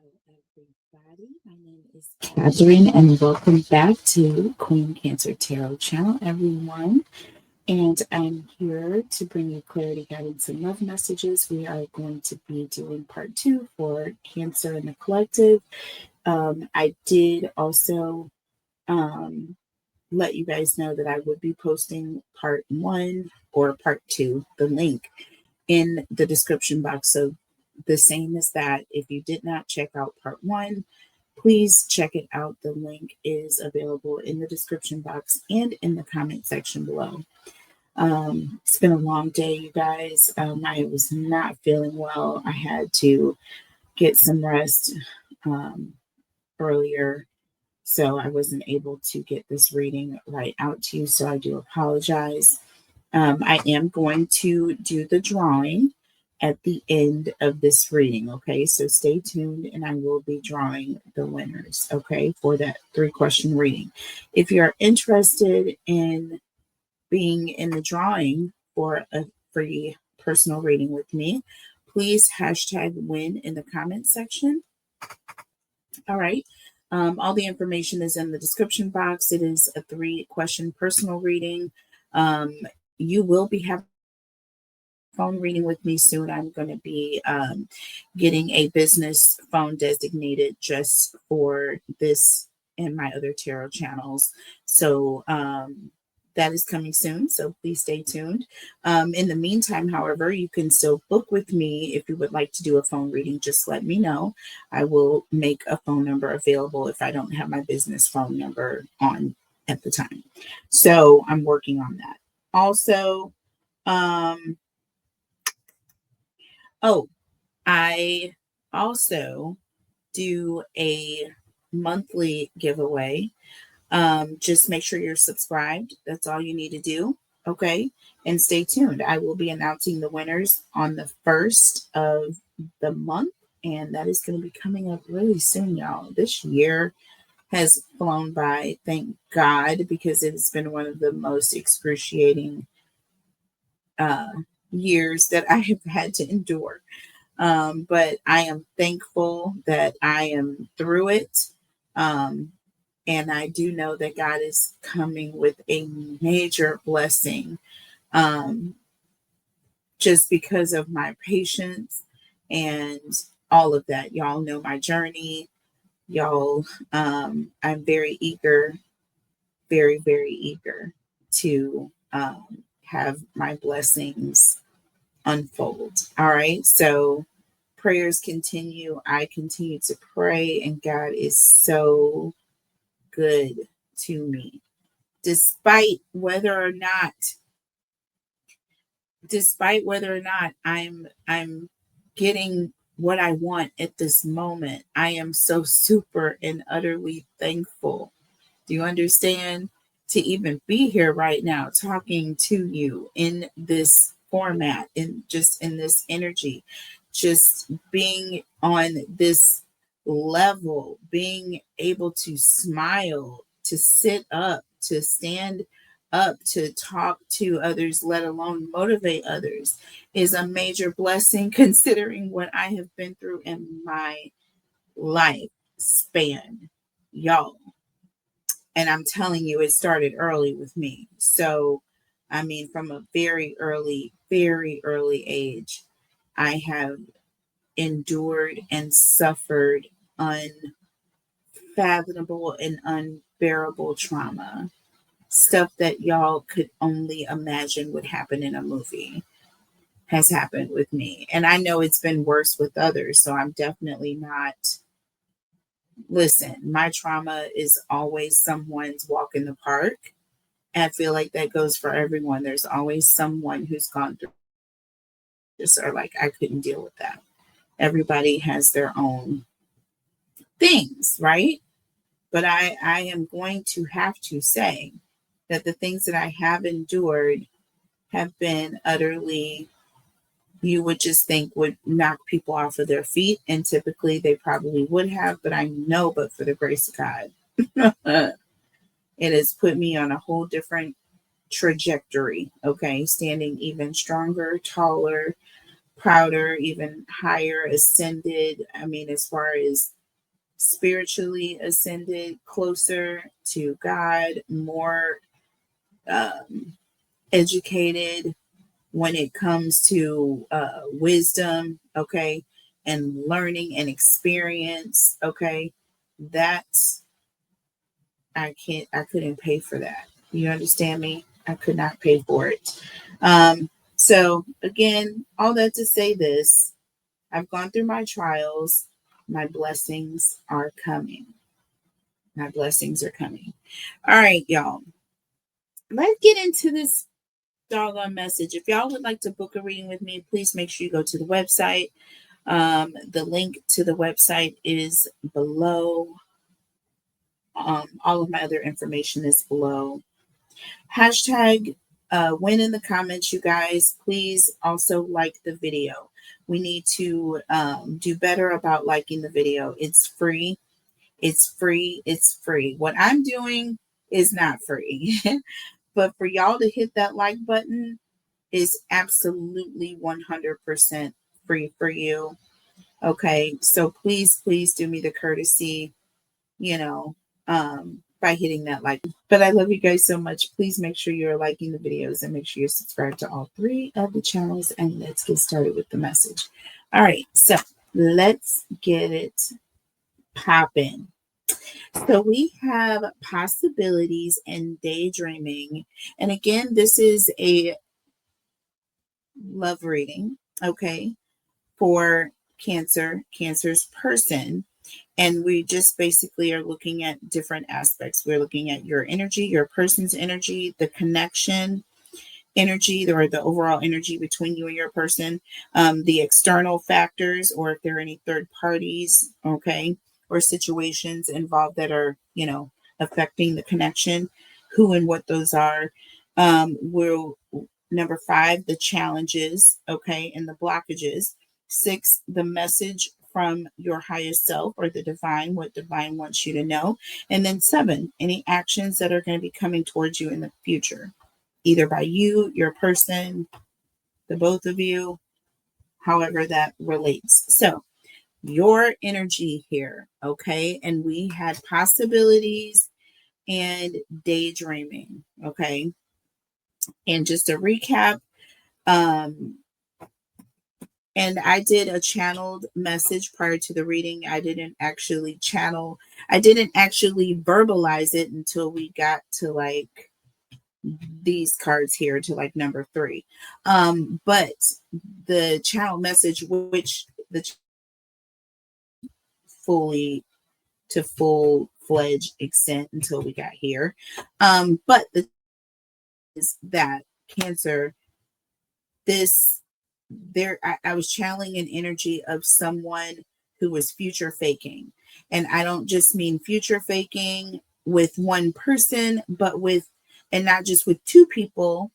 Everybody. My name is Catherine, and welcome back to Queen Cancer Tarot channel, everyone. And I'm here to bring you clarity, guidance, and love messages. We are going to be doing part 2 for Cancer in the Collective. I did also let you guys know that I would be posting part 1 or part 2, the link in the description box. So the same as that, if you did not check out part 1, please check it out. The link is available in the description box and in the comment section below. It's been a long day, you guys. I was not feeling well. I had to get some rest earlier, so I wasn't able to get this reading right out to you. So I do apologize. I am going to do the drawing at the end of this reading, okay? So stay tuned, and I will be drawing the winners, okay, for that 3-question reading. If you're interested in being in the drawing for a free personal reading with me, please hashtag win in the comment section. All right. All the information is in the description box. It is a 3-question personal reading. You will be having phone reading with me soon. I'm going to be getting a business phone designated just for this and my other tarot channels. So that is coming soon. So please stay tuned. In the meantime, however, you can still book with me. If you would like to do a phone reading, just let me know. I will make a phone number available if I don't have my business phone number on at the time. So I'm working on that. Also, I also do a monthly giveaway. Just make sure you're subscribed. That's all you need to do. Okay. And stay tuned. I will be announcing the winners on the 1st of the month. And that is going to be coming up really soon, y'all. This year has flown by, thank God, because it has been one of the most excruciating years that I have had to endure. But I am thankful that I am through it. And I do know that God is coming with a major blessing just because of my patience and all of that. Y'all know my journey. Y'all, I'm very eager, very, very eager to have my blessings unfold. All right. So prayers continue. I continue to pray, and God is so good to me. Despite whether or not I'm getting what I want at this moment, I am so super and utterly thankful. Do you understand? To even be here right now talking to you in this format, in this energy, just being on this level, being able to smile, to sit up, to stand up, to talk to others, let alone motivate others, is a major blessing considering what I have been through in my life span, y'all. And I'm telling you, it started early with me. So, I mean, from a very early age, I have endured and suffered unfathomable and unbearable trauma. Stuff that y'all could only imagine would happen in a movie has happened with me. And I know it's been worse with others. So I'm definitely not. Listen, my trauma is always someone's walk in the park. And I feel like that goes for everyone. There's always someone who's gone through this or like, I couldn't deal with that. Everybody has their own things, right? But I am going to have to say that the things that I have endured have been utterly, you would just think would knock people off of their feet. And typically they probably would have, but I know, but for the grace of God, it has put me on a whole different trajectory. Okay. Standing even stronger, taller, prouder, even higher, ascended. I mean, as far as spiritually ascended, closer to God, more educated when it comes to wisdom, okay, and learning and experience, okay. That's I couldn't pay for that. You understand me? I could not pay for it. So again, all that to say this, I've gone through my trials. My blessings are coming. My blessings are coming. All right, y'all. Let's get into this doggone message. If y'all would like to book a reading with me, please make sure you go to the website. The link to the website is below. All of my other information is below. Hashtag win in the comments, you guys. Please also like the video. We need to do better about liking the video. It's free. It's free. It's free. What I'm doing is not free. But for y'all to hit that like button is absolutely 100% free for you. Okay. So please, please do me the courtesy, you know, by hitting that like. But I love you guys so much. Please make sure you're liking the videos and make sure you're subscribed to all 3 of the channels. And let's get started with the message. All right. So let's get it popping. So we have possibilities and daydreaming. And again, this is a love reading, okay, for Cancer's person. And we just basically are looking at different aspects. We're looking at your energy, your person's energy, the connection energy, or the overall energy between you and your person, the external factors, or if there are any third parties, okay, or situations involved that are, affecting the connection, who and what those are. We'll Number 5, the challenges, okay, and the blockages. 6, the message from your highest self or the divine, what divine wants you to know. And then 7, any actions that are going to be coming towards you in the future, either by you, your person, the both of you, however that relates. So your energy here, okay? And we had possibilities and daydreaming, okay? And just a recap, and I did a channeled message prior to the reading. I didn't actually verbalize it until we got to like these cards here, to like number 3. But the channel message, which the fully to full-fledged extent until we got here. But the is that Cancer, this there I was channeling an energy of someone who was future faking. And I don't just mean future faking with one person, but with, and not just with 2 people,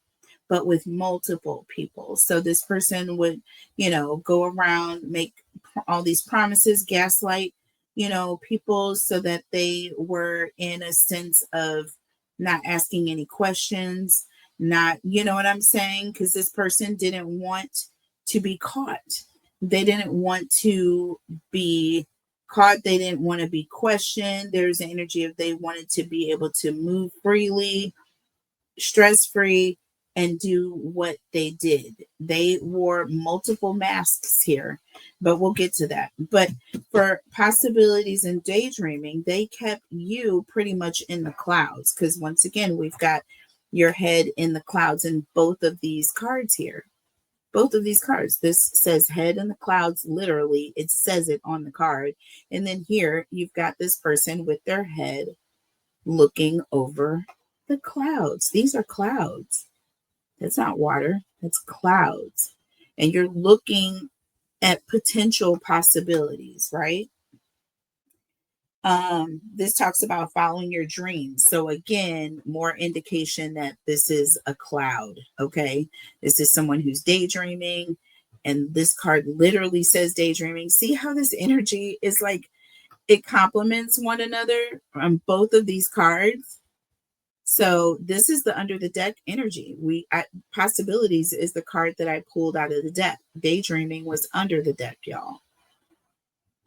but with multiple people. So this person would, go around, make all these promises, gaslight, people, so that they were in a sense of not asking any questions, not, you know what I'm saying? Because this person didn't want to be caught. They didn't want to be caught. They didn't want to be questioned. There's an energy of they wanted to be able to move freely, stress free, and do what they did. They wore multiple masks here, but we'll get to that. But for possibilities and daydreaming, they kept you pretty much in the clouds, because once again, we've got your head in the clouds in both of these cards here. Both of these cards. This says head in the clouds, literally. It says it on the card. And then here you've got this person with their head looking over the clouds. These are clouds. That's not water. That's clouds. And you're looking at potential possibilities, right? This talks about following your dreams. So again, more indication that this is a cloud, okay? This is someone who's daydreaming, and this card literally says daydreaming. See how this energy is like, it complements one another on both of these cards. So this is the under the deck energy. Possibilities is the card that I pulled out of the deck. Daydreaming was under the deck, y'all.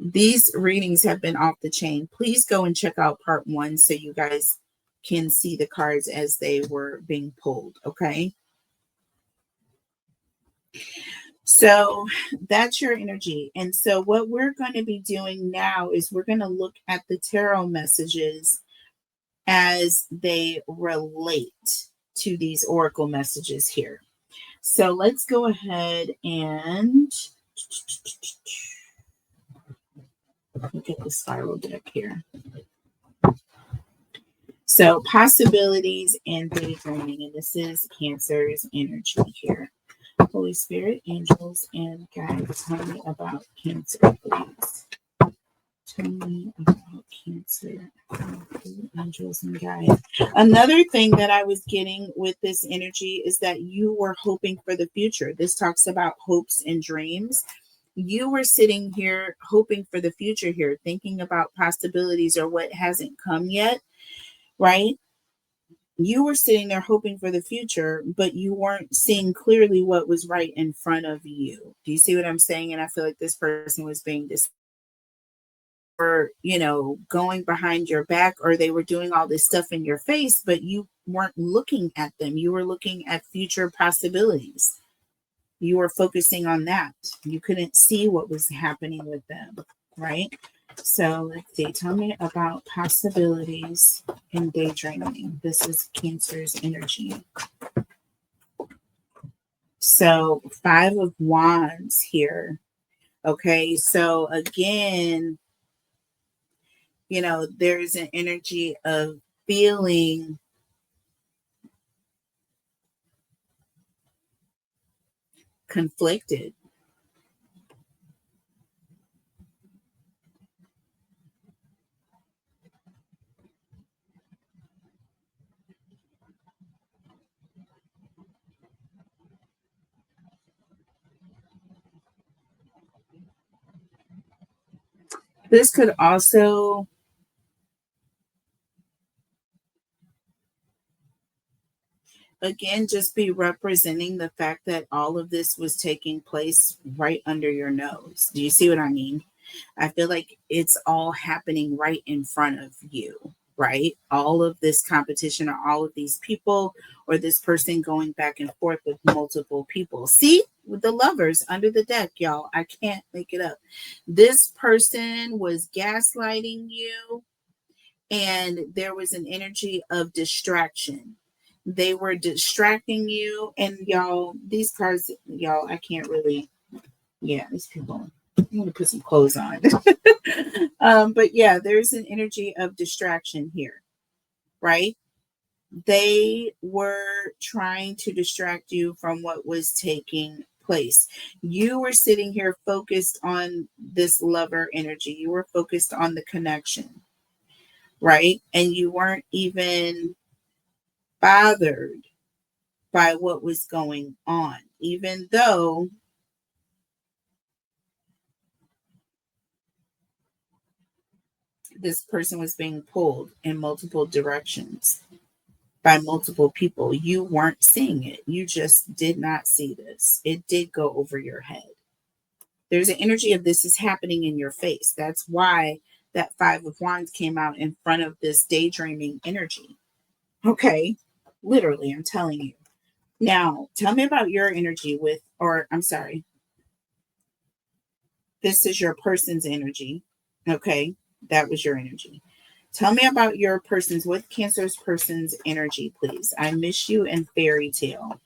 These readings have been off the chain. Please go and check out part 1 so you guys can see the cards as they were being pulled, okay? So that's your energy. And so what we're going to be doing now is we're going to look at the tarot messages as they relate to these oracle messages here. So let's go ahead and look at the spiral deck here. So possibilities and daydreaming, and this is Cancer's energy here. Holy Spirit, angels, and guides, tell me about Cancer, please. Tell me about Cancer, angels, and guides. Another thing that I was getting with this energy is that you were hoping for the future. This talks about hopes and dreams. You were sitting here hoping for the future here, thinking about possibilities or what hasn't come yet, right? You were sitting there hoping for the future, but you weren't seeing clearly what was right in front of you. Do you see what I'm saying? And I feel like this person was being or, going behind your back, or they were doing all this stuff in your face, but you weren't looking at them. You were looking at future possibilities. You were focusing on that. You couldn't see what was happening with them, right? So let's see. Tell me about possibilities in daydreaming. This is Cancer's energy. So 5 of Wands here. Okay, so again, there's an energy of feeling conflicted. This could also again just be representing the fact that all of this was taking place right under your nose. Do you see what I mean? I feel like it's all happening right in front of you, right? All of this competition, or all of these people, or this person going back and forth with multiple people. See, with the Lovers under the deck, y'all, I can't make it up. This person was gaslighting you, and there was an energy of distraction. They were distracting you, and y'all, these cards, y'all, I can't really, these people, I'm going to put some clothes on. But yeah, there's an energy of distraction here, right? They were trying to distract you from what was taking place. You were sitting here focused on this lover energy. You were focused on the connection, right? And you weren't even bothered by what was going on, even though this person was being pulled in multiple directions by multiple people. You weren't seeing it. You just did not see this. It did go over your head. There's an energy of this is happening in your face. That's why that 5 of Wands came out in front of this daydreaming energy. Okay. Literally, I'm telling you. Now, tell me about your energy this is your person's energy. Okay. That was your energy. Tell me about your person's, with Cancer's person's energy, please. I miss you and fairy tale.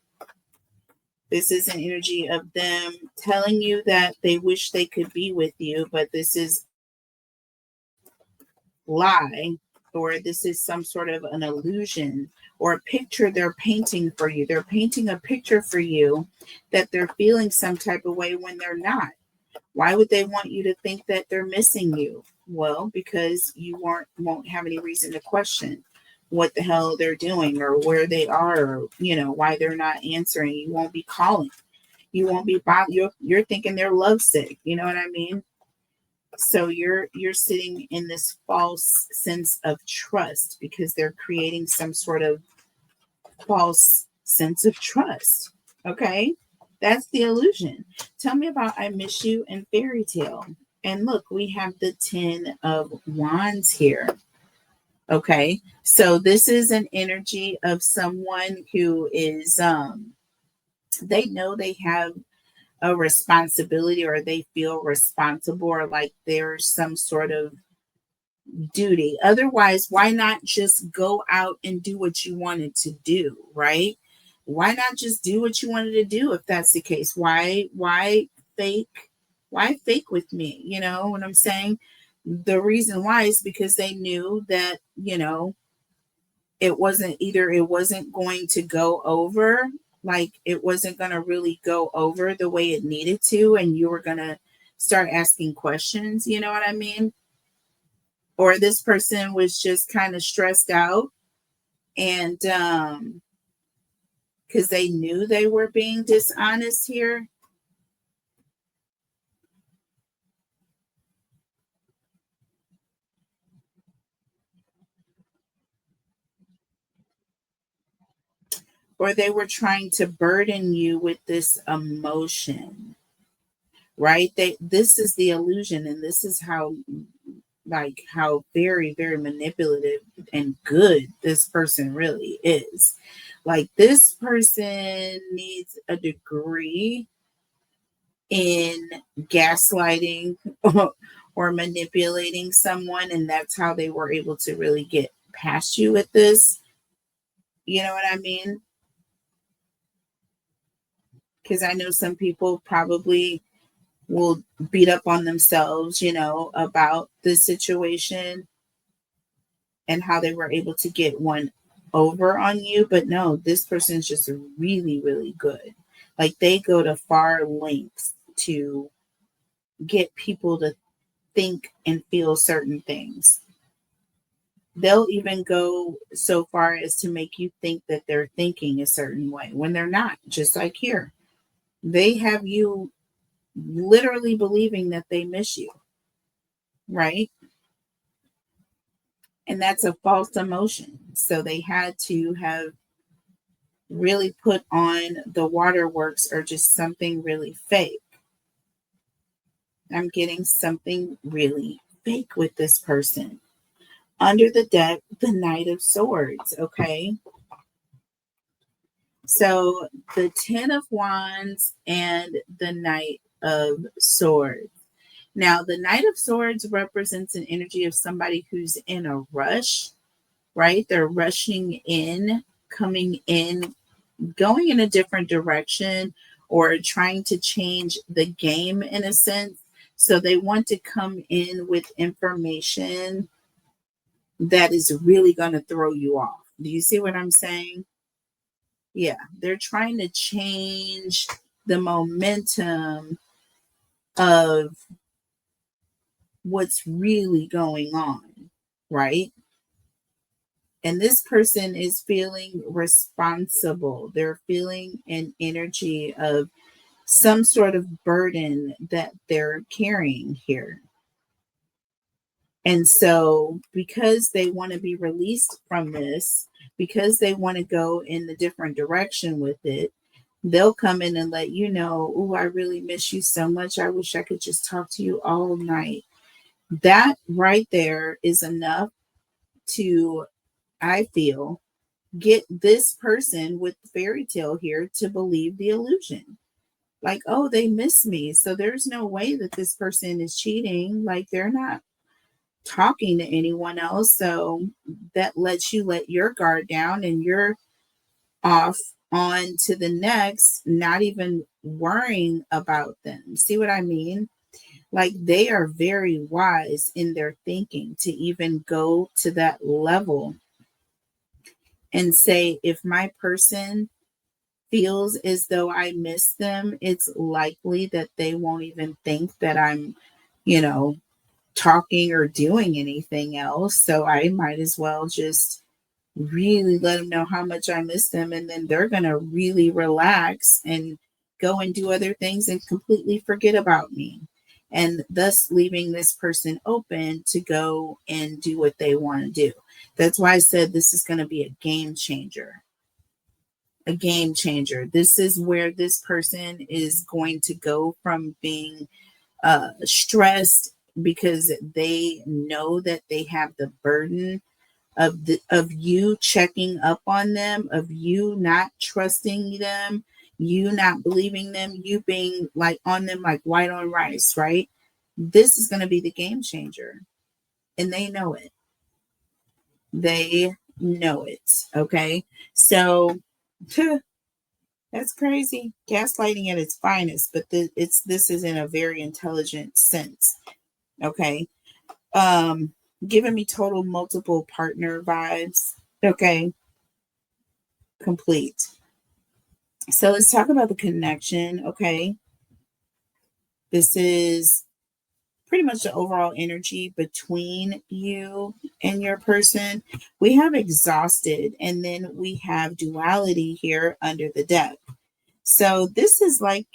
This is an energy of them telling you that they wish they could be with you, but this is lie, or this is some sort of an illusion or a picture they're painting for you. They're painting a picture for you that they're feeling some type of way when they're not. Why would they want you to think that they're missing you? Well, because you won't have any reason to question what the hell they're doing or where they are, or why they're not answering. You won't be calling. You won't be bothered. You're thinking they're lovesick. You know what I mean? So you're sitting in this false sense of trust because they're creating some sort of false sense of trust. Okay? That's the illusion. Tell me about I Miss You and Fairy Tale. And look, we have the 10 of Wands here. Okay? So this is an energy of someone who is they know they have a responsibility, or they feel responsible, or like there's some sort of duty. Otherwise, why not just go out and do what you wanted to do, right? Why not just do what you wanted to do if that's the case? Why fake? Why fake with me? You know what I'm saying? The reason why is because they knew that, it wasn't, either it wasn't going to go over, like it wasn't going to really go over the way it needed to, and you were going to start asking questions, you know what I mean? Or this person was just kind of stressed out, and because they knew they were being dishonest here. Or they were trying to burden you with this emotion, right? This is the illusion, and this is how, like, how very, very manipulative and good this person really is. Like, this person needs a degree in gaslighting or manipulating someone, and that's how they were able to really get past you with this. You know what I mean? Because I know some people probably will beat up on themselves, about the situation and how they were able to get one over on you. But no, this person's just really, really good. Like, they go to far lengths to get people to think and feel certain things. They'll even go so far as to make you think that they're thinking a certain way when they're not, just like here. They have you literally believing that they miss you, right? And that's a false emotion. So they had to have really put on the waterworks, or just something really fake. I'm getting something really fake with this person. Under the deck, the Knight of Swords, okay? So the 10 of Wands and the Knight of Swords. Now, the Knight of Swords represents an energy of somebody who's in a rush, right? They're rushing in, coming in, going in a different direction, or trying to change the game in a sense. So they want to come in with information that is really going to throw you off. Do you see what I'm saying? Yeah, they're trying to change the momentum of what's really going on, right? And this person is feeling responsible. They're feeling an energy of some sort of burden that they're carrying here. And so, because they want to be released from this, because they want to go in the different direction with it, they'll come in and let you know, oh, I really miss you so much. I wish I could just talk to you all night. That right there is enough to, I feel, get this person with the fairy tale here to believe the illusion. Like, oh, they miss me. So there's no way that this person is cheating. Like, they're not talking to anyone else. So that lets you let your guard down, and you're off on to the next, not even worrying about them. See what I mean? Like, they are very wise in their thinking to even go to that level and say, if my person feels as though I miss them, it's likely that they won't even think that I'm, you know, talking or doing anything else. So I might as well just really let them know how much I miss them. And then they're going to really relax and go and do other things and completely forget about me. and thus leaving this person open to go and do what they want to do. That's why I said this is going to be a game changer. A game changer. This is where this person is going to go from being stressed because they know that they have the burden of you checking up on them, of you not trusting them, you not believing them, you being like on them like white on rice, right? This is going to be the game changer. And they know it. They know it. Okay. So that's crazy. Gaslighting at its finest, but this is in a very intelligent sense. Okay. Giving me total multiple partner vibes. Okay. Complete. So let's talk about the connection. Okay. This is pretty much the overall energy between you and your person. We have exhausted, and then we have duality here under the deck. So this is like,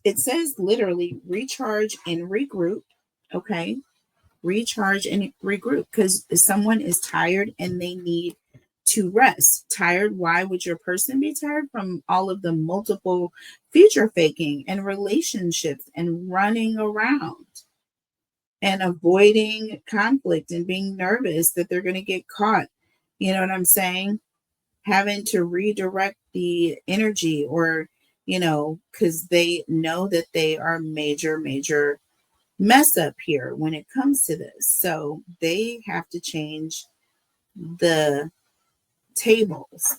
it says literally recharge and regroup. Okay. Recharge and regroup because someone is tired and they need to rest. Tired. Why would your person be tired? From all of the multiple future faking and relationships and running around and avoiding conflict and being nervous that they're going to get caught. You know what I'm saying? Having to redirect the energy, or, because they know that they are major mess up here when it comes to this. So they have to change the tables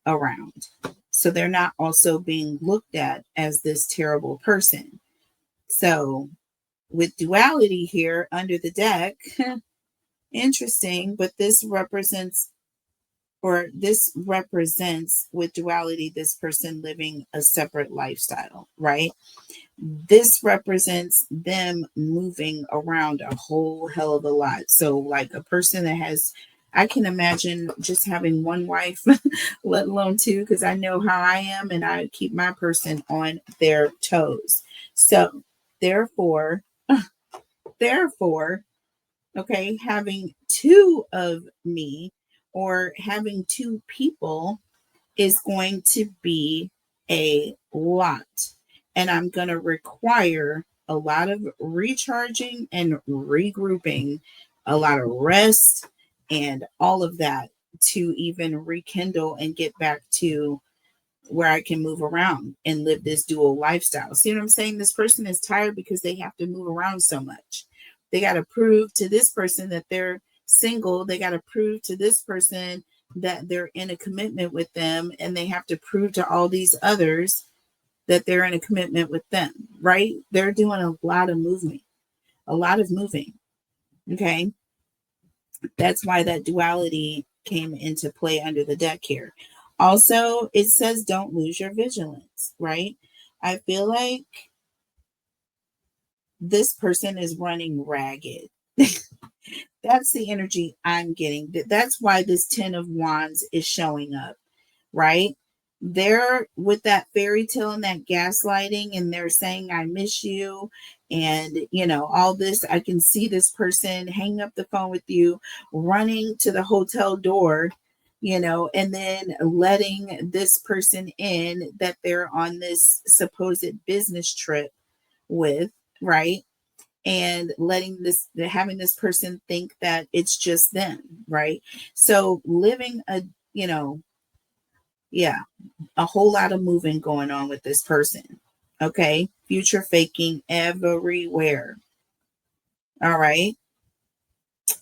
around. So they're not also being looked at as this terrible person. So with duality here under the deck, interesting, but this represents with duality, this person living a separate lifestyle, right? This represents them moving around a whole hell of a lot. So like a person that has, I can imagine just having one wife, let alone two, because I know how I am and I keep my person on their toes. So therefore, okay, having two of me or having two people is going to be a lot. And I'm going to require a lot of recharging and regrouping, a lot of rest and all of that to even rekindle and get back to where I can move around and live this dual lifestyle. See what I'm saying? This person is tired because they have to move around so much. They got to prove to this person that they're single. They got to prove to this person that they're in a commitment with them. And they have to prove to all these others that they're in a commitment with them, right? They're doing a lot of moving. Okay. That's why that duality came into play under the deck here. Also, it says don't lose your vigilance, right? I feel like this person is running ragged. That's the energy I'm getting. That's why this 10 of Wands is showing up, right? They're with that fairy tale and that gaslighting, and they're saying, I miss you. And, all this, I can see this person hanging up the phone with you, running to the hotel door, and then letting this person in that they're on this supposed business trip with, right? And having this person think that it's just them, right? So living a whole lot of moving going on with this person. Okay. Future faking everywhere. All right.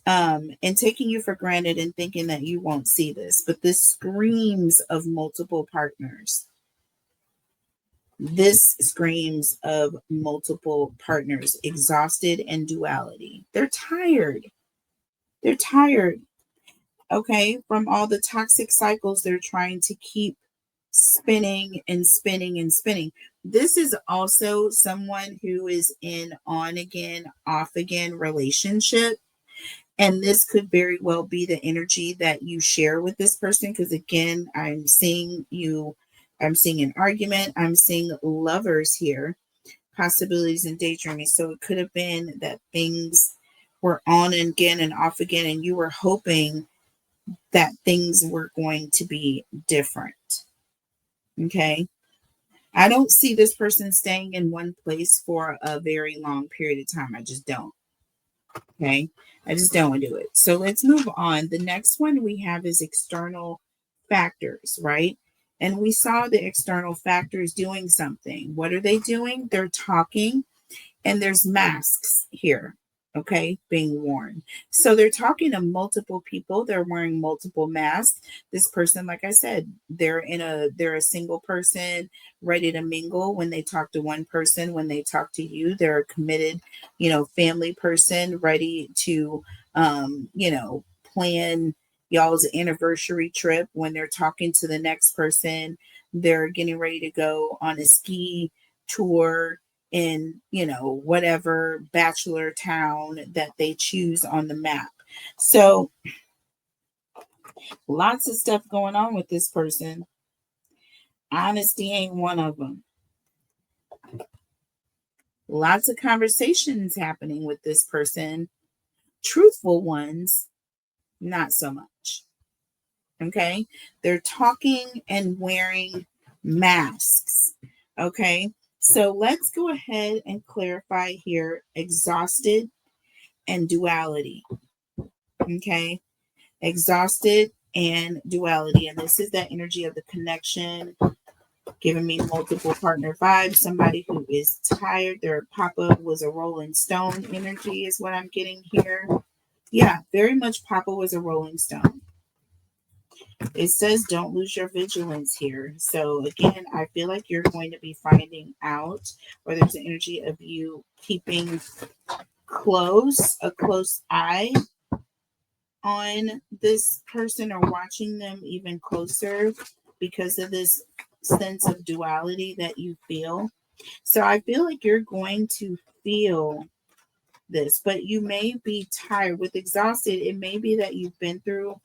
And taking you for granted and thinking that you won't see this, but this screams of multiple partners. This screams of multiple partners, exhausted and duality. They're tired. Okay, from all the toxic cycles they're trying to keep spinning and spinning and spinning. This is also someone who is in on again, off again relationship. And this could very well be the energy that you share with this person. Because again, I'm seeing an argument. I'm seeing lovers here. possibilities and daydreaming. So it could have been that things were on and again and off again, and you were hoping that things were going to be different. Okay. I don't see this person staying in one place for a very long period of time. I just don't. Okay. I just don't want to do it. So let's move on. The next one we have is external factors, right? And we saw the external factors doing something. What are they doing? They're talking, and there's masks here, okay, being worn. So they're talking to multiple people. They're wearing multiple masks. This person, like I said, they're a single person ready to mingle. When they talk to one person, when they talk to you, they're a committed, family person ready to, plan y'all's anniversary trip. When they're talking to the next person, they're getting ready to go on a ski tour in, whatever bachelor town that they choose on the map. So lots of stuff going on with this person. Honesty ain't one of them. Lots of conversations happening with this person. Truthful ones, not so much. Okay. They're talking and wearing masks. Okay. So let's go ahead and clarify here exhausted and duality. Okay. Exhausted and duality. And this is that energy of the connection, giving me multiple partner vibes. Somebody who is tired. Their papa was a rolling stone energy is what I'm getting here. Yeah, very much papa was a rolling stone. It says don't lose your vigilance here. So again, I feel like you're going to be finding out, or there's an energy of you keeping a close eye on this person, or watching them even closer because of this sense of duality that you feel. So I feel like you're going to feel this, but you may be tired. With exhausted, it may be that you've been through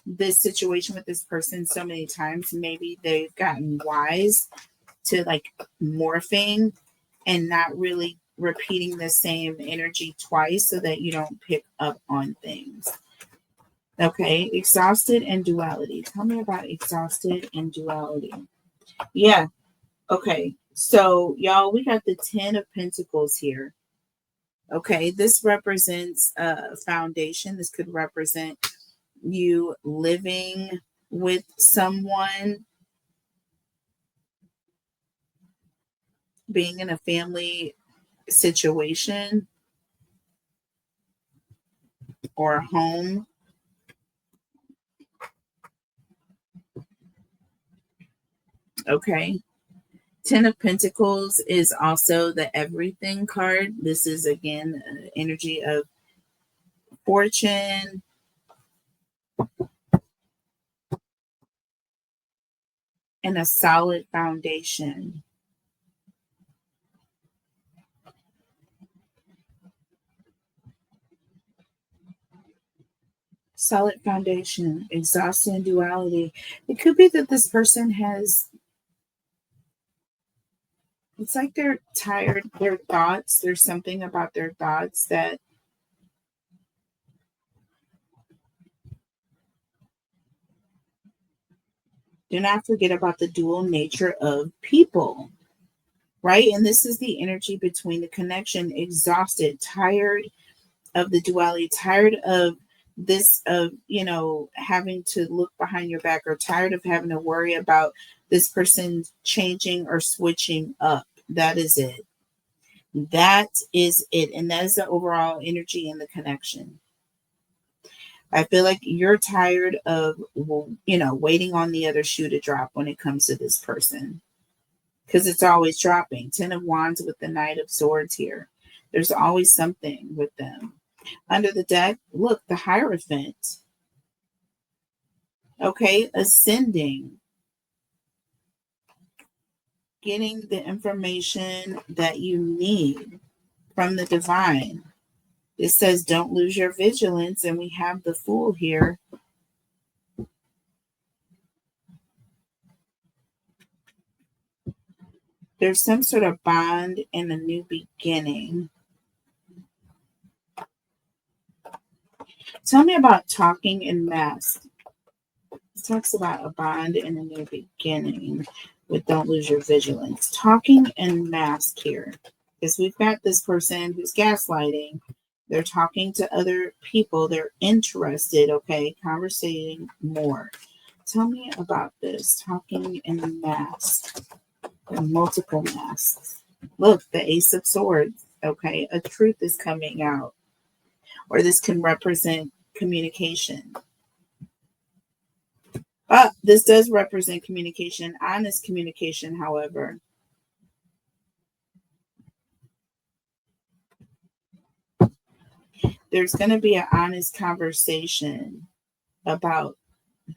this situation with this person so many times. Maybe they've gotten wise to like morphing and not really repeating the same energy twice so that you don't pick up on things. Okay, exhausted and duality. Tell me about exhausted and duality. Yeah, okay. So, y'all, we got the 10 of Pentacles here. Okay, this represents a foundation. This could represent you living with someone, being in a family situation or a home. Okay. 10 of Pentacles is also the everything card. This is again energy of fortune, and a solid foundation. Solid foundation, exhaustion, and duality. It could be that this person has, it's like they're tired, their thoughts, there's something about their thoughts that do not forget about the dual nature of people, right? And this is the energy between the connection, exhausted, tired of the duality, tired of this, of, having to look behind your back, or tired of having to worry about this person changing or switching up. That is it. That is it. And that is the overall energy in the connection. I feel like you're tired of, waiting on the other shoe to drop when it comes to this person, because it's always dropping. 10 of Wands with the Knight of Swords here. There's always something with them. Under the deck, look, the Hierophant. Okay, ascending. Getting the information that you need from the divine. It says don't lose your vigilance, and we have the Fool here. There's some sort of bond and a new beginning. Tell me about talking and mask. It talks about a bond and a new beginning with don't lose your vigilance. Talking and mask here. Because we've got this person who's gaslighting. They're talking to other people. They're interested, okay? Conversating more. Tell me about this. Talking and mask. Multiple masks. Look, the Ace of Swords. Okay, a truth is coming out. Or this can represent communication. This does represent communication, honest communication, however. There's going to be an honest conversation about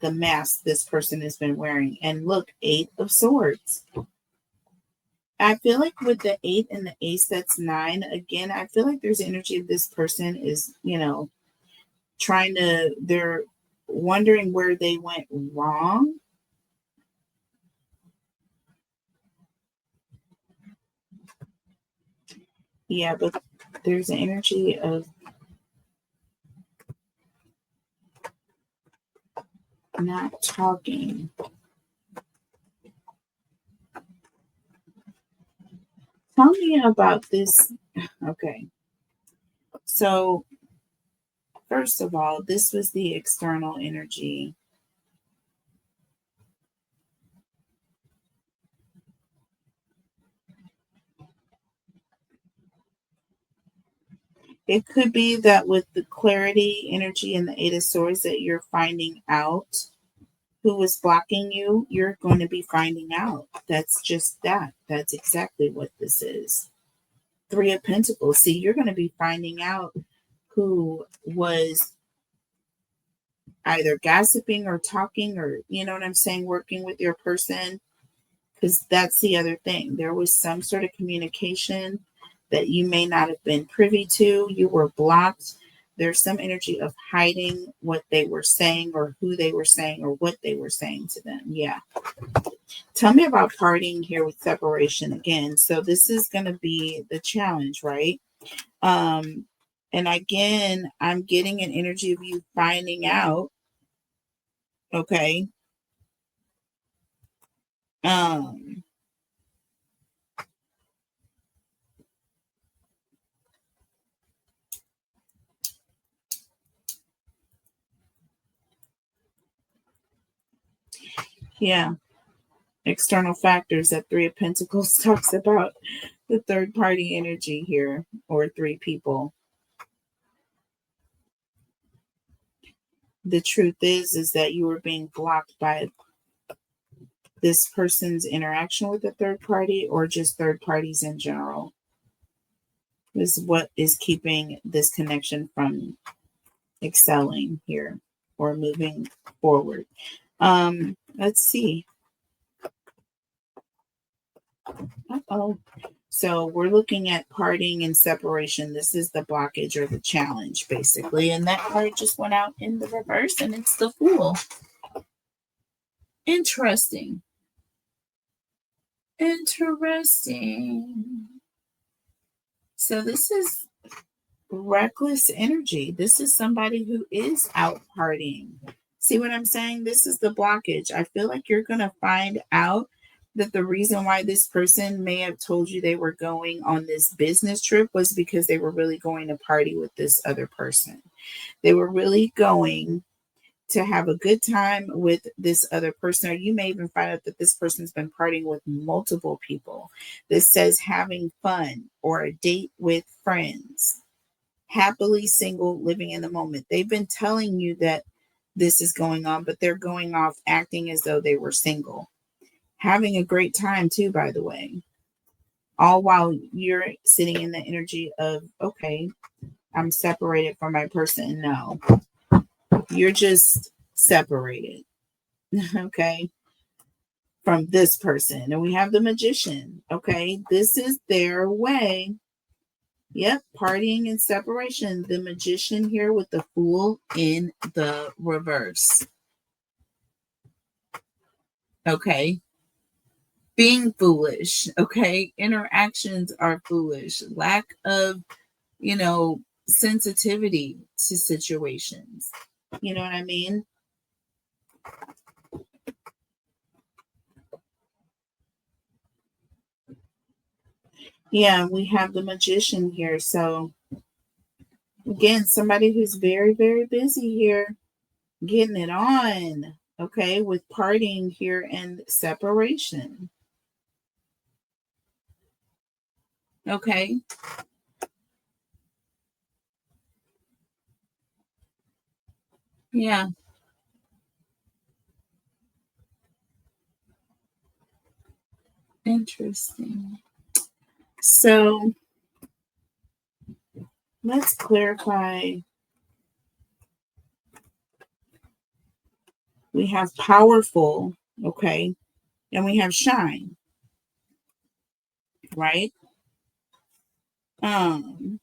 the mask this person has been wearing. And look, 8 of Swords. I feel like with the 8 and the Ace, that's 9. Again, I feel like there's energy of this person is, they're wondering where they went wrong. Yeah, but there's an energy of not talking. Tell me about this. Okay. So, first of all, this was the external energy. It could be that with the clarity energy and the 8 of Swords that you're finding out who is blocking you, you're going to be finding out. That's just that. That's exactly what this is. 3 of Pentacles. See, you're going to be finding out who was either gossiping or talking or, you know what I'm saying, working with your person. Because that's the other thing. There was some sort of communication that you may not have been privy to. You were blocked. There's some energy of hiding what they were saying or who they were saying or what they were saying to them. Yeah. Tell me about partying here with separation again. So this is going to be the challenge, right? And again, I'm getting an energy of you finding out. Okay. Yeah. External factors that 3 of Pentacles talks about the third party energy here, or 3 people. The truth is that you were being blocked by this person's interaction with a third party or just third parties in general. This is what is keeping this connection from excelling here or moving forward. Let's see. Uh-oh. So we're looking at parting and separation. This is the blockage or the challenge, basically. And that card just went out in the reverse, and it's the Fool. Interesting. So this is reckless energy. This is somebody who is out partying. See what I'm saying? This is the blockage. I feel like you're going to find out that the reason why this person may have told you they were going on this business trip was because they were really going to party with this other person. They were really going to have a good time with this other person, or you may even find out that this person's been partying with multiple people. This says having fun or a date with friends, happily single, living in the moment. They've been telling you that this is going on, but they're going off acting as though they were single. Having a great time too, by the way. All while you're sitting in the energy of, okay, I'm separated from my person. No, you're just separated, okay, from this person. And we have the Magician, okay? This is their way. Yep, partying and separation. The Magician here with the Fool in the reverse. Okay. being foolish. Okay. Interactions are foolish. Lack of, sensitivity to situations. You know what I mean? Yeah, we have the magician here. So, again, somebody who's very, very busy here, getting it on, okay, with partying here and separation. Okay. Yeah. Interesting. So, let's clarify. We have powerful, okay, and we have shine, right? Um,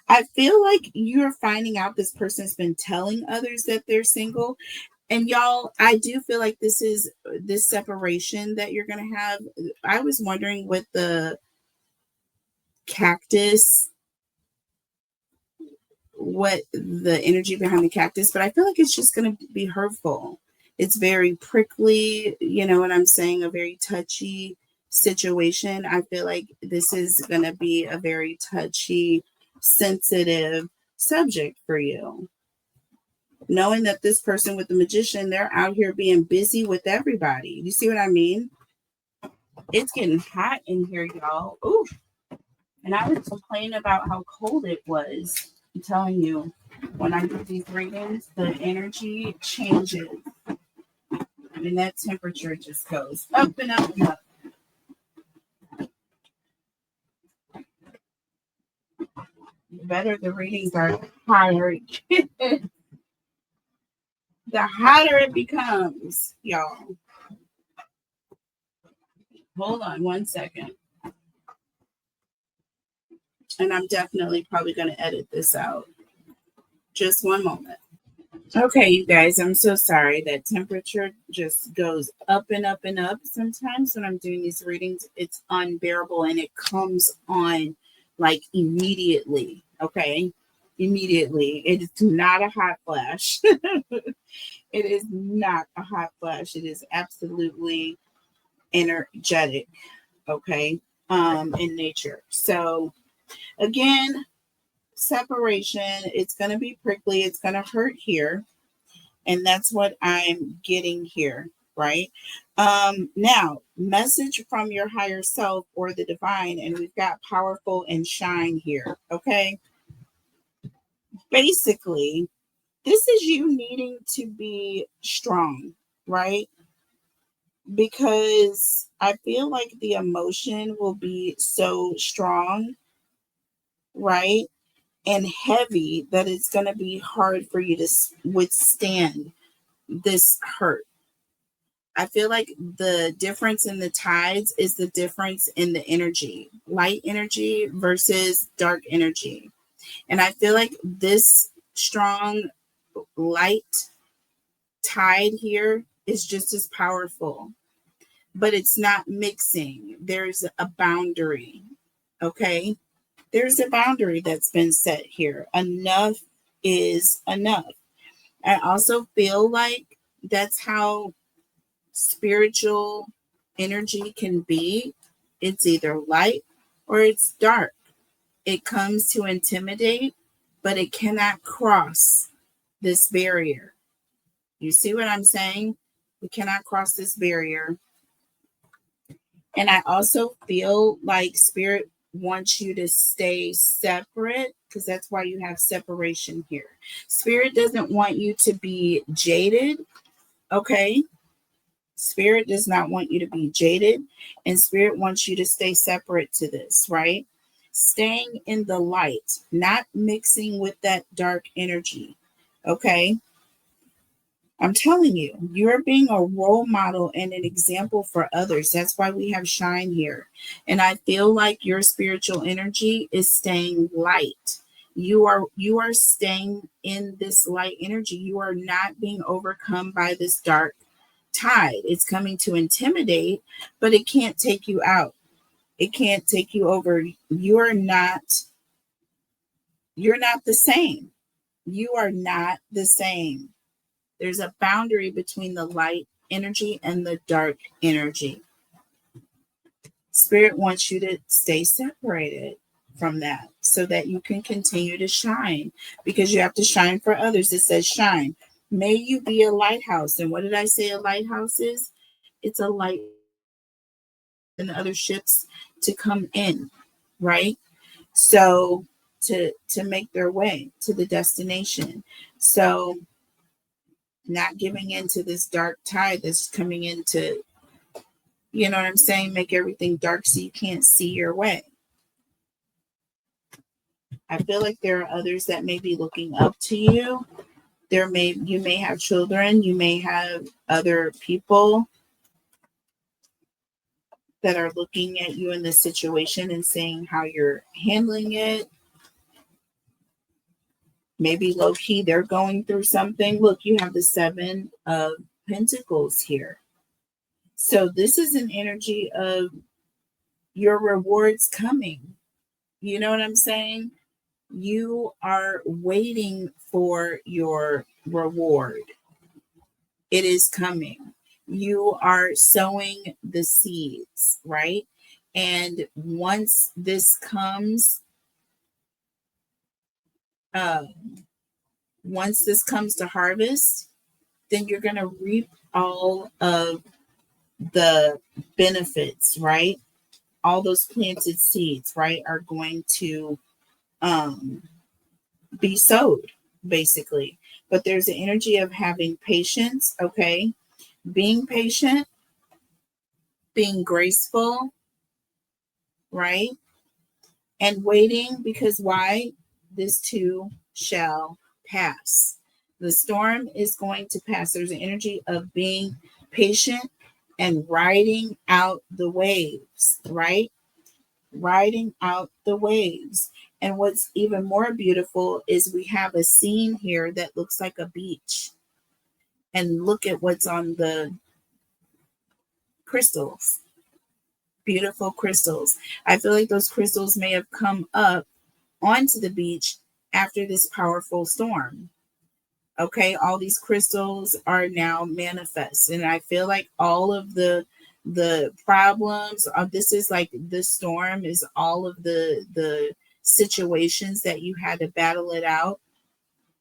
I feel like you're finding out this person's been telling others that they're single. And y'all, I do feel like this is this separation that you're going to have. I was wondering with the cactus, what the energy behind the cactus, but I feel like it's just going to be hurtful. It's very prickly, you know what I'm saying? A very touchy situation. I feel like this is going to be a very touchy, sensitive subject for you. Knowing that this person with the magician, they're out here being busy with everybody. You see what I mean? It's getting hot in here, y'all. Ooh. And I was complaining about how cold it was. I'm telling you, when I do these readings, the energy changes. And that temperature just goes up and up and up. The better the readings are, the hotter the hotter it becomes, y'all. Hold on one second. And I'm definitely probably going to edit this out. Just one moment. Okay, you guys, I'm so sorry. That temperature just goes up and up and up. Sometimes when I'm doing these readings, it's unbearable and it comes on like immediately. Okay, immediately. It is not a hot flash. It is not a hot flash. It is absolutely energetic. Okay, in nature. So, again, separation, it's going to be prickly, it's going to hurt here, and that's what I'm getting here, right? Now, message from your higher self or the divine, and we've got powerful and shine here. Okay, basically this is you needing to be strong, right? Because I feel like the emotion will be so strong, right, and heavy that it's going to be hard for you to withstand this hurt. I feel like the difference in the tides is the difference in the energy, light energy versus dark energy. And I feel like this strong light tide here is just as powerful, but it's not mixing. There's a boundary. Okay. There's a boundary that's been set here. Enough is enough. I also feel like that's how spiritual energy can be. It's either light or it's dark. It comes to intimidate, but it cannot cross this barrier. You see what I'm saying? We cannot cross this barrier. And I also feel like spirit wants you to stay separate because that's why you have separation here. Spirit doesn't want you to be jaded. Okay. Spirit does not want you to be jaded, and spirit wants you to stay separate to this, right? Staying in the light, not mixing with that dark energy. Okay. I'm telling you, you're being a role model and an example for others. That's why we have shine here. And I feel like your spiritual energy is staying light. You are staying in this light energy. You are not being overcome by this dark tide. It's coming to intimidate, but it can't take you out. It can't take you over. You're not the same. You are not the same. There's a boundary between the light energy and the dark energy. Spirit wants you to stay separated from that so that you can continue to shine, because you have to shine for others. It says shine. May you be a lighthouse. And what did I say a lighthouse is? It's a light and other ships to come in, right? So to make their way to the destination. So not giving into this dark tide that's coming into, you know what I'm saying, make everything dark so you can't see your way. I feel like there are others that may be looking up to you. You may have children, you may have other people that are looking at you in this situation and saying how you're handling it. Maybe low key they're going through something. Look, you have the 7 of Pentacles here. So this is an energy of your rewards coming. You know what I'm saying? You are waiting for your reward. It is coming. You are sowing the seeds, right? And once this comes, to harvest, then you're going to reap all of the benefits, right? All those planted seeds, right, are going to be sowed, basically. But there's an energy of having patience, okay? Being patient, being graceful, right? And waiting, because why? This too shall pass. The storm is going to pass. There's an energy of being patient and riding out the waves, right? Riding out the waves. And what's even more beautiful is we have a scene here that looks like a beach. And look at what's on the crystals. Beautiful crystals. I feel like those crystals may have come up onto the beach after this powerful storm. Okay, all these crystals are now manifest, and I feel like all of the problems, this is like the storm is all of the situations that you had to battle it out,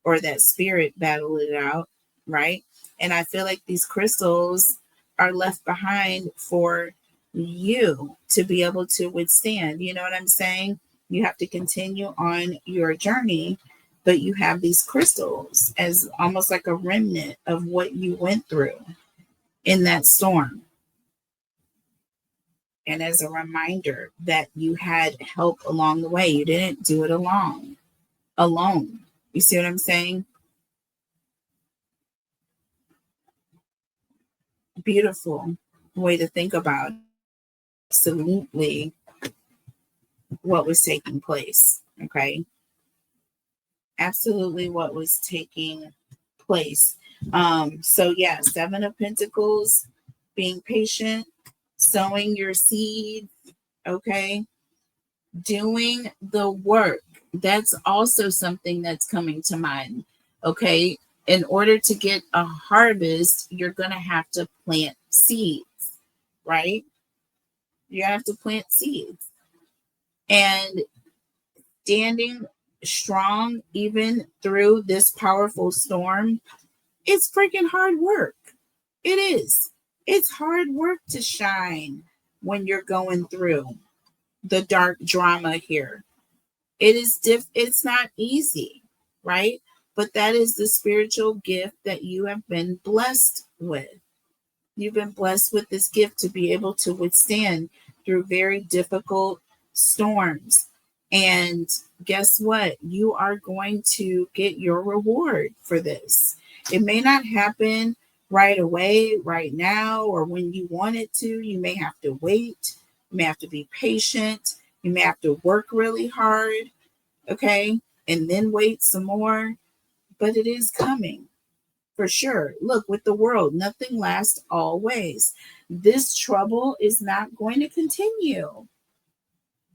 or that spirit battled it out, right? And I feel like these crystals are left behind for you to be able to withstand. You know what I'm saying? You have to continue on your journey, but you have these crystals as almost like a remnant of what you went through in that storm. And as a reminder that you had help along the way. You didn't do it alone. You see what I'm saying? Beautiful way to think about it. Absolutely what was taking place. Okay. Absolutely what was taking place. So yeah, 7 of Pentacles, being patient, sowing your seed, okay, doing the work. That's also something that's coming to mind. Okay. In order to get a harvest, you're going to have to plant seeds, right? You have to plant seeds. And standing strong even through this powerful storm, it's freaking hard work. It is. It's hard work to shine when you're going through the dark drama here. It is it's not easy, right? But that is the spiritual gift that you have been blessed with. You've been blessed with this gift to be able to withstand through very difficult storms. And guess what? You are going to get your reward for this. It may not happen right away, right now, or when you want it to. You may have to wait. You may have to be patient. You may have to work really hard, okay? And then wait some more. But it is coming. for sure. Look, with the world, nothing lasts always. This trouble is not going to continue.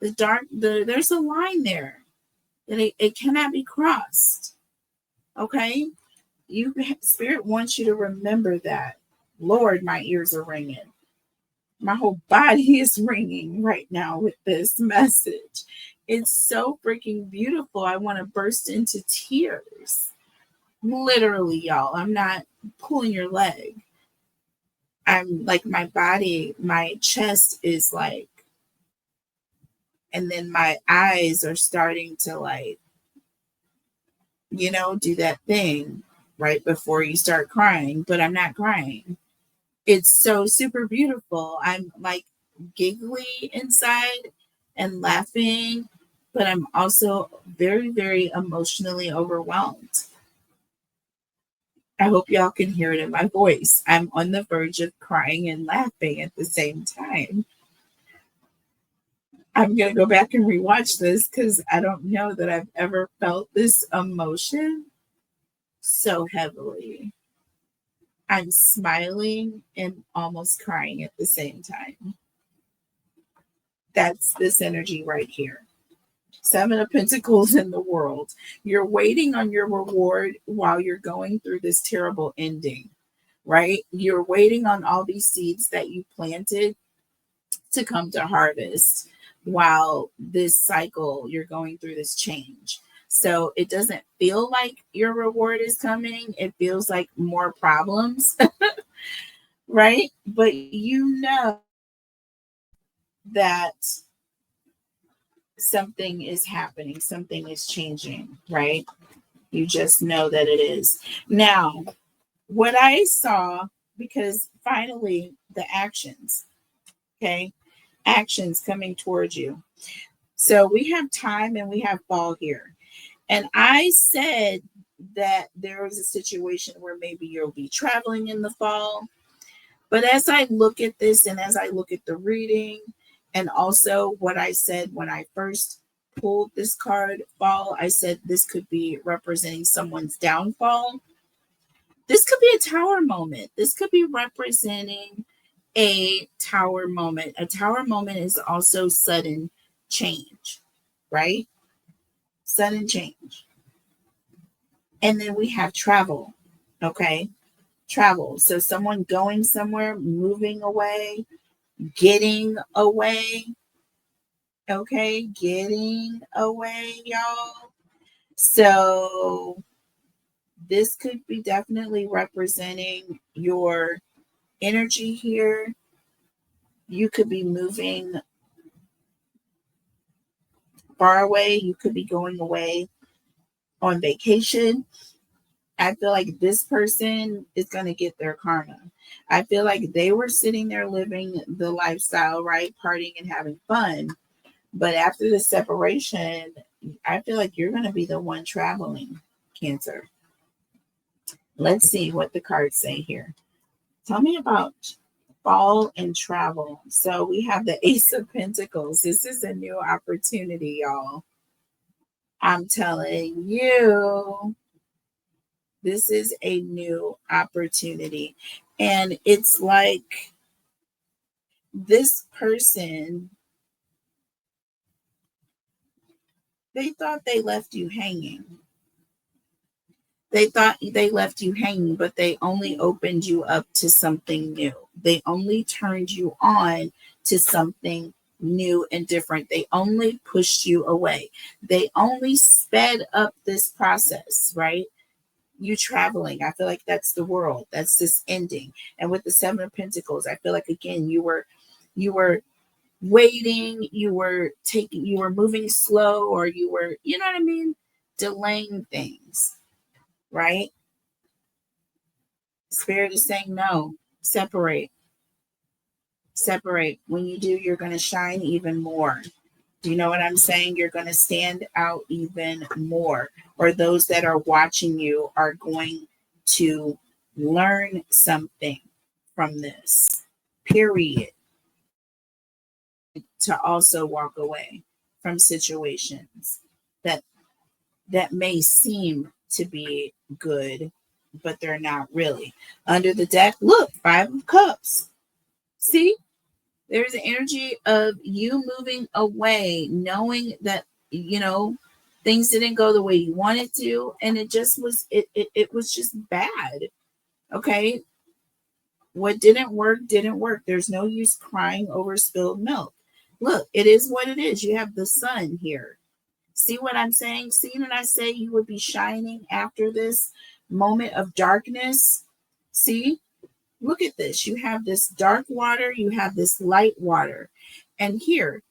There's a line there that it cannot be crossed. Okay? Spirit wants you to remember that. Lord, my ears are ringing. My whole body is ringing right now with this message. It's so freaking beautiful. I want to burst into tears. Literally, y'all. I'm not pulling your leg. I'm like, my body, my chest is like, and then my eyes are starting to like, do that thing right before you start crying, but I'm not crying. It's so super beautiful. I'm like giggly inside and laughing, but I'm also very, very emotionally overwhelmed. I hope y'all can hear it in my voice. I'm on the verge of crying and laughing at the same time. I'm going to go back and rewatch this because I don't know that I've ever felt this emotion so heavily. I'm smiling and almost crying at the same time. That's this energy right here. 7 of Pentacles in the world. You're waiting on your reward while you're going through this terrible ending, right? You're waiting on all these seeds that you planted to come to harvest while this cycle, you're going through this change. So it doesn't feel like your reward is coming. It feels like more problems, right? But you know that something is happening, something is changing, right? You just know that it is. Now, what I saw, because finally the actions, okay, actions coming towards you. So we have time and we have fall here. And I said that there was a situation where maybe you'll be traveling in the fall. But as I look at this and as I look at the reading, and also what I said when I first pulled this card, fall, I said this could be representing someone's downfall. This could be a tower moment. This could be representing a tower moment. A tower moment is also sudden change, right? Sudden change. And then we have travel, okay? Travel. So someone going somewhere, moving away, getting away, okay? Getting away, y'all. So this could be definitely representing your energy here. You could be moving far away. You could be going away on vacation. I feel like this person is going to get their karma. I feel like they were sitting there living the lifestyle, right? Partying and having fun. But after the separation, I feel like you're going to be the one traveling, Cancer. Let's see what the cards say here. Tell me about fall and travel. So we have the Ace of Pentacles. This is a new opportunity, y'all. I'm telling you, this is a new opportunity. And it's like this person, they thought they left you hanging. They thought they left you hanging, but they only opened you up to something new. They only turned you on to something new and different. They only pushed you away. They only sped up this process, right? You traveling. I feel like that's the world. That's this ending. And with the 7 of Pentacles, I feel like again, you were waiting, you were moving slow, or you were, you know what I mean? Delaying things. Right? Spirit is saying no, separate. Separate. When you do, you're going to shine even more. Do you know what I'm saying? You're going to stand out even more. Or those that are watching you are going to learn something from this. Period. To also walk away from situations that may seem to be good, but they're not really. Under the deck, look, 5 of Cups. See? There's an energy of you moving away, knowing that, things didn't go the way you wanted to, and it just was, it was just bad. Okay? What didn't work, didn't work. There's no use crying over spilled milk. Look, it is what it is. You have the sun here. See what I'm saying? See when I say you would be shining after this moment of darkness? See? Look at this. You have this dark water, you have this light water. And here,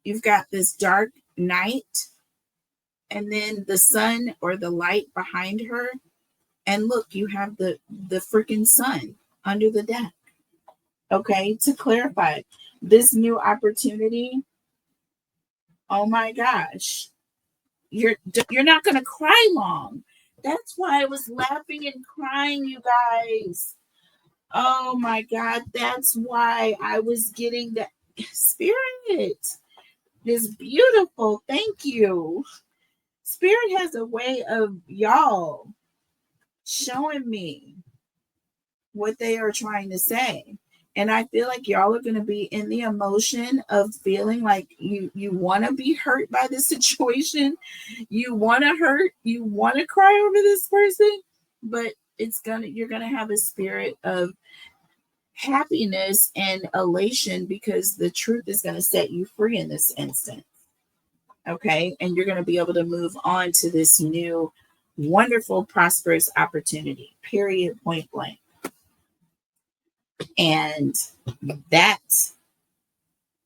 you've got this dark night, and then the sun or the light behind her. And look, you have the freaking sun under the deck. Okay, to clarify, this new opportunity, oh my gosh, you're not going to cry long. That's why I was laughing and crying, you guys. Oh my God, that's why I was getting that. Spirit is beautiful. Thank you. Spirit has a way of, y'all, showing me what they are trying to say. And I feel like y'all are going to be in the emotion of feeling like you want to be hurt by the situation. You want to hurt. You want to cry over this person. But you're going to have a spirit of happiness and elation because the truth is going to set you free in this instant. Okay? And you're going to be able to move on to this new, wonderful, prosperous opportunity. Period. Point blank. And that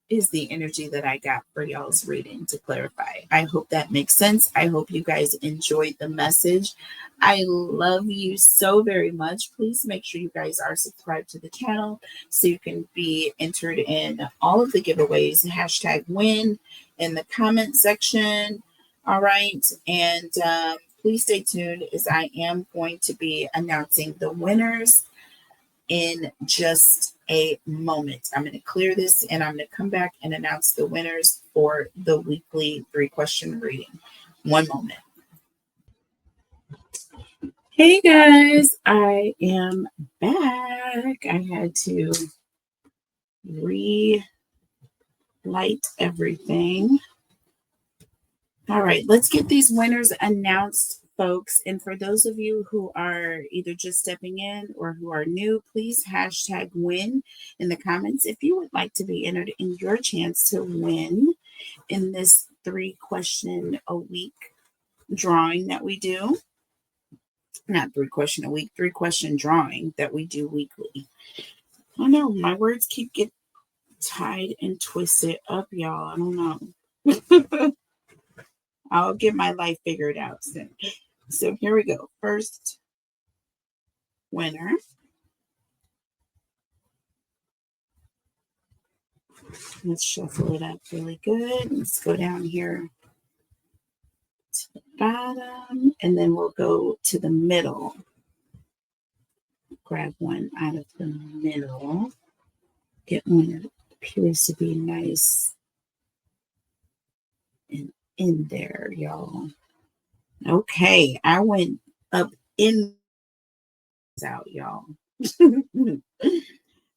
is the energy that I got for y'all's reading, to clarify. I hope that makes sense. I hope you guys enjoyed the message. I love you so very much. Please make sure you guys are subscribed to the channel so you can be entered in all of the giveaways. Hashtag win in the comment section. All right. And please stay tuned as I am going to be announcing the winners in just a moment. I'm going to clear this and I'm going to come back and announce the winners for the weekly 3-question reading. One moment. Hey guys, I am back. I had to relight everything. All right, let's get these winners announced, folks. And for those of you who are either just stepping in or who are new, please hashtag win in the comments if you would like to be entered in your chance to win in this 3-question a week drawing that we do. Not 3-question a week, 3-question drawing that we do weekly. I know my words keep getting tied and twisted up, y'all. I don't know. I'll get my life figured out soon. So here we go. First winner. Let's shuffle it up really good. Let's go down here to the bottom, and then we'll go to the middle. Grab one out of the middle. Get one that appears to be nice and in there, y'all. Okay, I went up in out, y'all.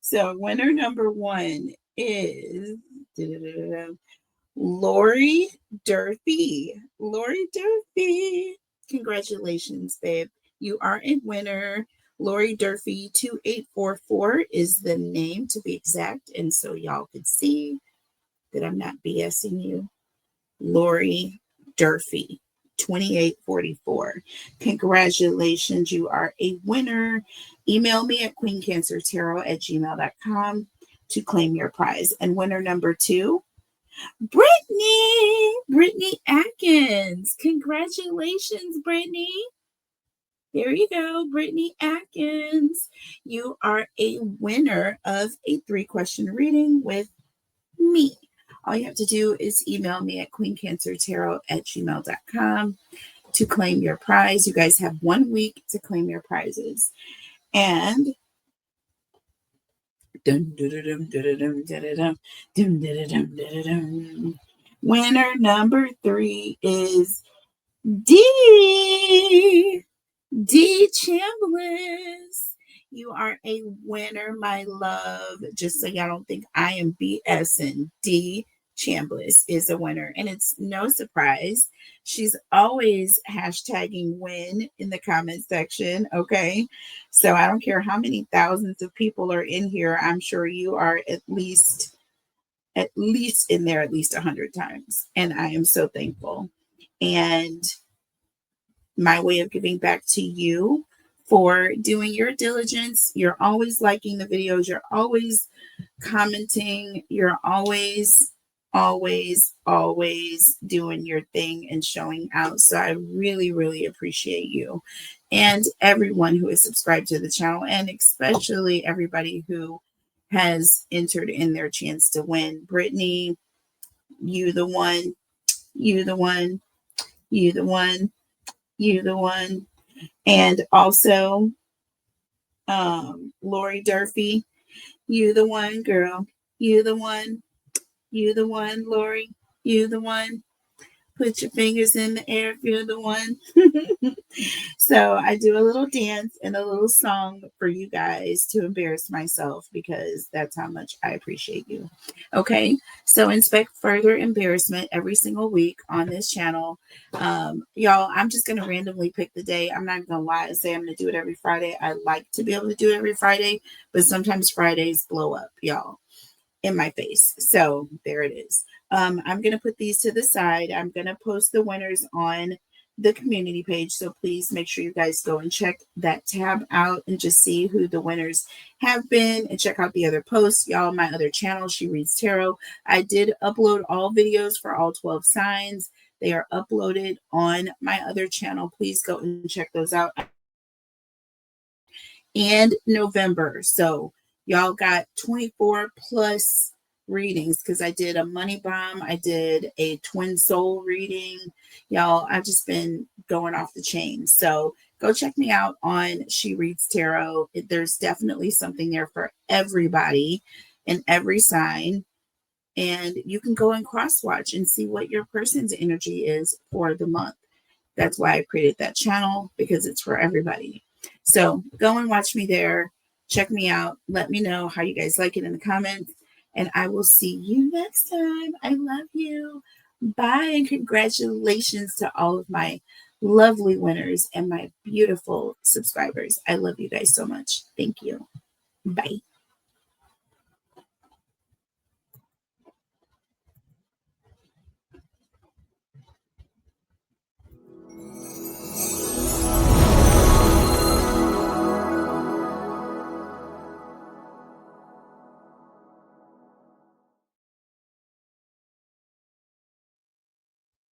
So winner number 1 is Lori Durfee. Lori Durfee. Congratulations, babe. You are a winner. Lori Durfee 2844 is the name, to be exact. And so y'all could see that I'm not BSing you. Lori Durfee 2844. Congratulations. You are a winner. Email me at queencancertarot@gmail.com to claim your prize. And winner number 2, Brittany Atkins. Congratulations, Brittany. There you go, Brittany Atkins. You are a winner of a 3-question reading with me. All you have to do is email me at queencancertarot@gmail.com to claim your prize. You guys have 1 week to claim your prizes. And winner number 3 is D. D. Chambliss, you are a winner, my love. Just so y'all don't think I am BSing, D. Chambliss is a winner. And it's no surprise. She's always hashtagging win in the comment section. Okay. So I don't care how many thousands of people are in here. I'm sure you are at least in there at least 100 times. And I am so thankful. And my way of giving back to you for doing your diligence. You're always liking the videos. You're always commenting. You're always doing your thing and showing out. So I really, really appreciate you and everyone who is subscribed to the channel, and especially everybody who has entered in their chance to win. Brittany, you the one, you the one, you the one, you the one. And also, Lori Durfee, you the one, girl. You the one. You the one, Lori. You the one. Put your fingers in the air if you're the one. So I do a little dance and a little song for you guys to embarrass myself because that's how much I appreciate you. Okay. So expect further embarrassment every single week on this channel. Y'all, I'm just going to randomly pick the day. I'm not going to lie and say I'm going to do it every Friday. I like to be able to do it every Friday, but sometimes Fridays blow up, y'all, in my face. So there it is. I'm going to put these to the side. I'm going to post the winners on the community page. So please make sure you guys go and check that tab out and just see who the winners have been and check out the other posts. Y'all, my other channel, She Reads Tarot. I did upload all videos for all 12 signs. They are uploaded on my other channel. Please go and check those out. And November. So y'all got 24 plus readings because I did a money bomb. I did a twin soul reading. Y'all, I've just been going off the chain. So go check me out on She Reads Tarot. There's definitely something there for everybody and every sign. And you can go and cross watch and see what your person's energy is for the month. That's why I created that channel, because it's for everybody. So go and watch me there. Check me out. Let me know how you guys like it in the comments. And I will see you next time. I love you. Bye. And congratulations to all of my lovely winners and my beautiful subscribers. I love you guys so much. Thank you. Bye.